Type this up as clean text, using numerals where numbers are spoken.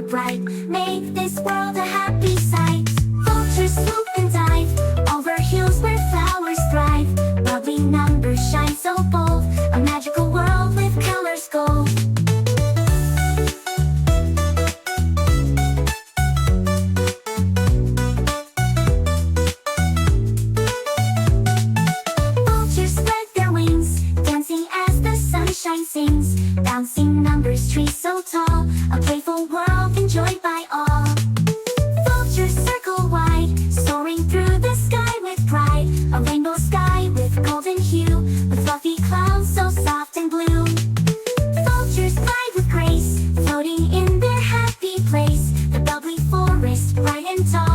bright, make this world a happy sight. Vultures swoop and dive over hills where flowers thrive. Bubbly numbers shine so bold, a magical world with colors gold. Vultures spread their wings, dancing as the sunshine sings. Bouncing numbers, trees so tall, a playful world enjoyed by all. Vultures circle wide, soaring through the sky with pride. A rainbow sky with golden hue, with fluffy clouds so soft and blue. Vultures fly with grace, floating in their happy place. The bubbly forest, bright and tall.